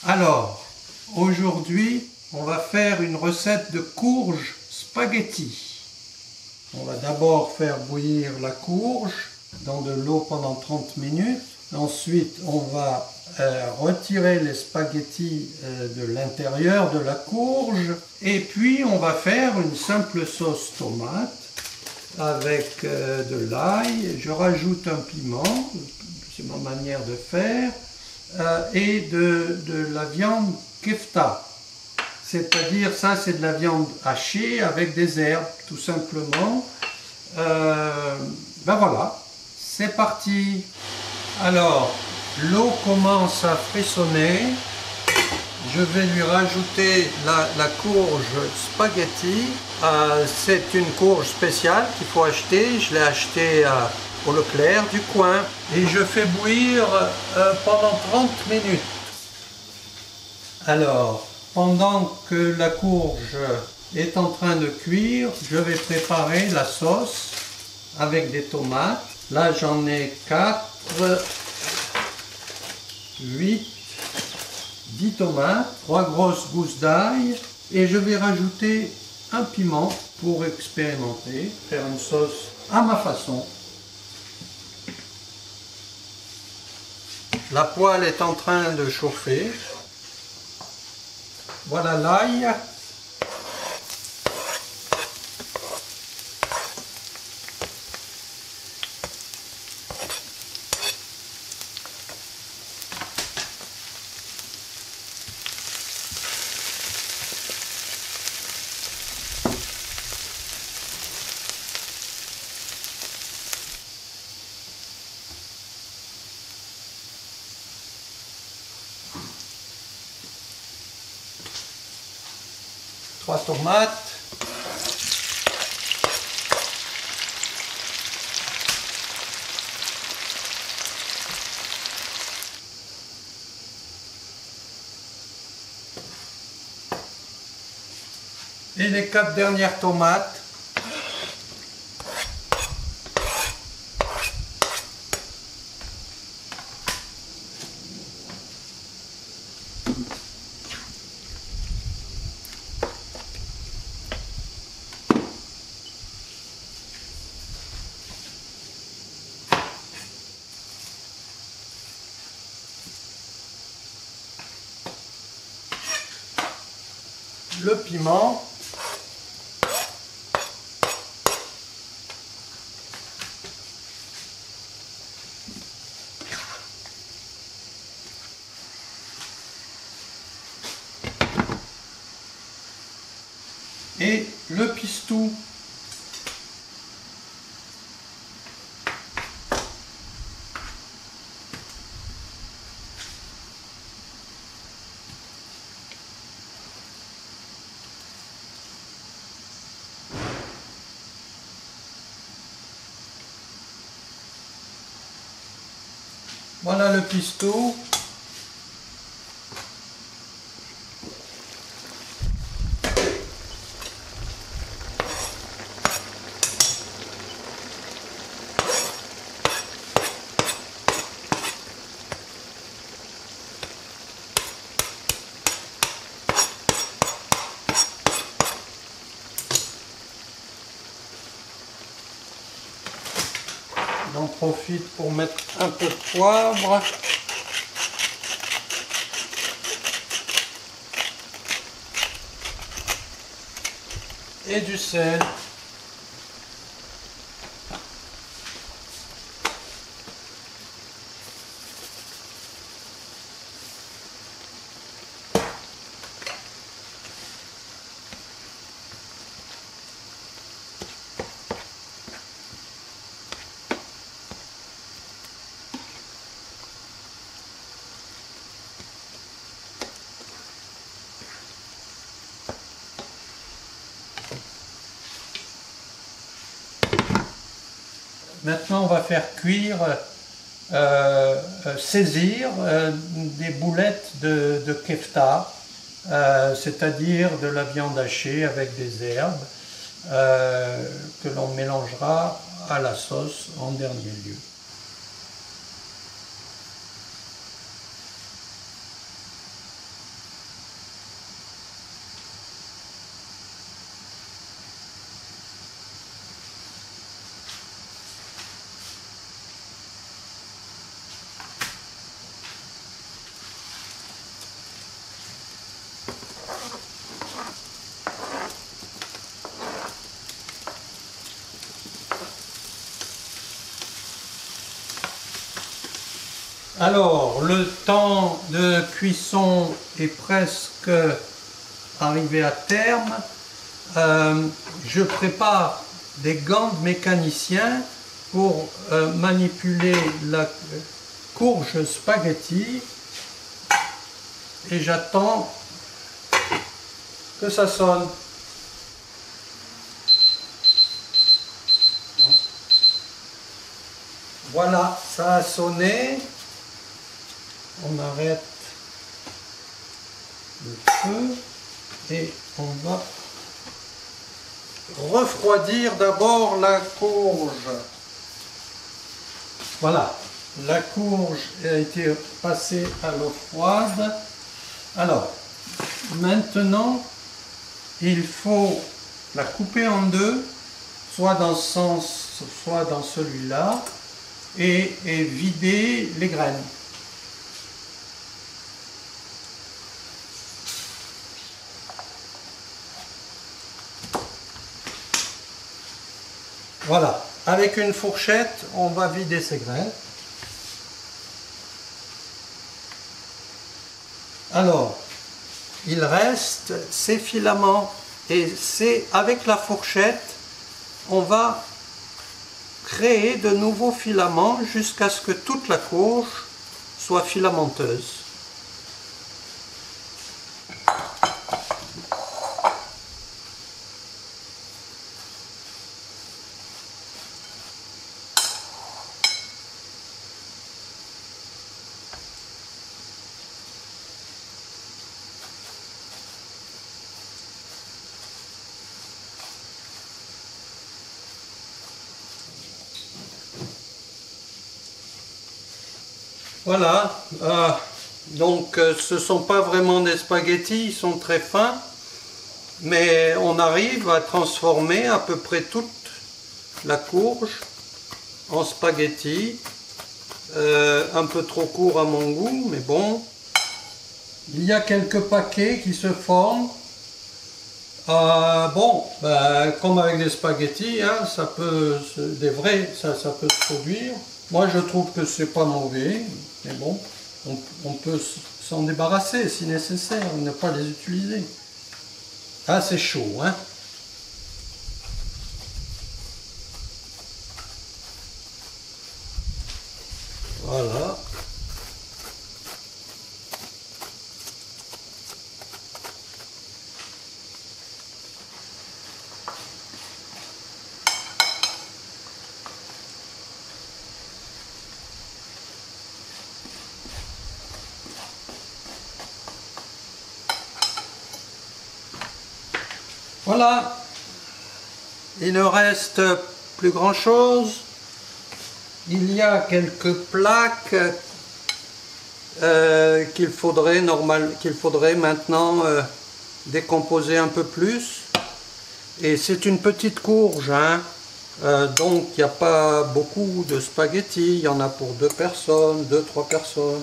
Alors, aujourd'hui, on va faire une recette de courge spaghetti. On va d'abord faire bouillir la courge dans de l'eau pendant 30 minutes. Ensuite, on va retirer les spaghettis de l'intérieur de la courge. Et puis, on va faire une simple sauce tomate avec de l'ail. Je rajoute un piment, c'est ma manière de faire, et de la viande kefta. C'est-à-dire, ça c'est de la viande hachée avec des herbes, tout simplement. Ben voilà, c'est parti. Alors, l'eau commence à frissonner. Je vais lui rajouter la courge spaghetti. C'est une courge spéciale qu'il faut acheter. Je l'ai achetée au Leclerc du coin. Et je fais bouillir pendant 30 minutes. Alors, pendant que la courge est en train de cuire, je vais préparer la sauce avec des tomates. Là, j'en ai 4, 8, 10 tomates, 3 grosses gousses d'ail. Et je vais rajouter un piment pour expérimenter, faire une sauce à ma façon. La poêle est en train de chauffer. Voilà l'ail. Trois tomates. Et les 4 dernières tomates. Le piment. Et le pistou. Voilà le pistou. J'en profite pour mettre un peu de poivre. Et du sel. Maintenant, on va faire cuire, saisir des boulettes de kefta, c'est-à-dire de la viande hachée avec des herbes que l'on mélangera à la sauce en dernier lieu. Alors, le temps de cuisson est presque arrivé à terme. Je prépare des gants de mécanicien pour manipuler la courge spaghetti et j'attends que ça sonne. Voilà, ça a sonné. On arrête le feu et on va refroidir d'abord la courge. Voilà, la courge a été passée à l'eau froide. Alors, maintenant, il faut la couper en deux, soit dans ce sens, soit dans celui-là, et vider les graines. Voilà, avec une fourchette, on va vider ces graines. Alors, il reste ces filaments et c'est avec la fourchette, on va créer de nouveaux filaments jusqu'à ce que toute la courge soit filamenteuse. Voilà, donc ce ne sont pas vraiment des spaghettis, ils sont très fins, mais on arrive à transformer à peu près toute la courge en spaghettis, un peu trop court à mon goût, mais bon. Il y a quelques paquets qui se forment. Comme avec des spaghettis, hein, ça peut se produire. Moi je trouve que c'est pas mauvais, mais bon, on peut s'en débarrasser si nécessaire, ne pas les utiliser. Ah, c'est chaud, hein. Voilà. Voilà, il ne reste plus grand chose. Il y a quelques plaques qu'il faudrait maintenant décomposer un peu plus. Et c'est une petite courge, hein. Donc il n'y a pas beaucoup de spaghettis, il y en a pour 2 personnes, 2-3 personnes.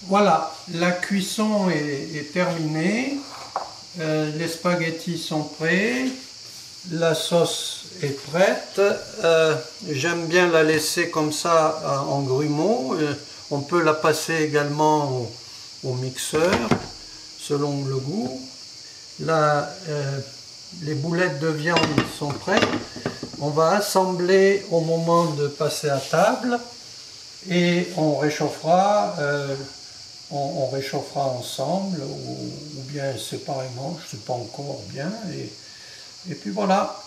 Voilà, la cuisson est terminée, les spaghettis sont prêts, la sauce est prête. J'aime bien la laisser comme ça en grumeaux. On peut la passer également au mixeur selon le goût. Là, les boulettes de viande sont prêtes. On va assembler au moment de passer à table et on réchauffera. On réchauffera ensemble ou bien séparément, je ne sais pas encore bien. Et puis voilà.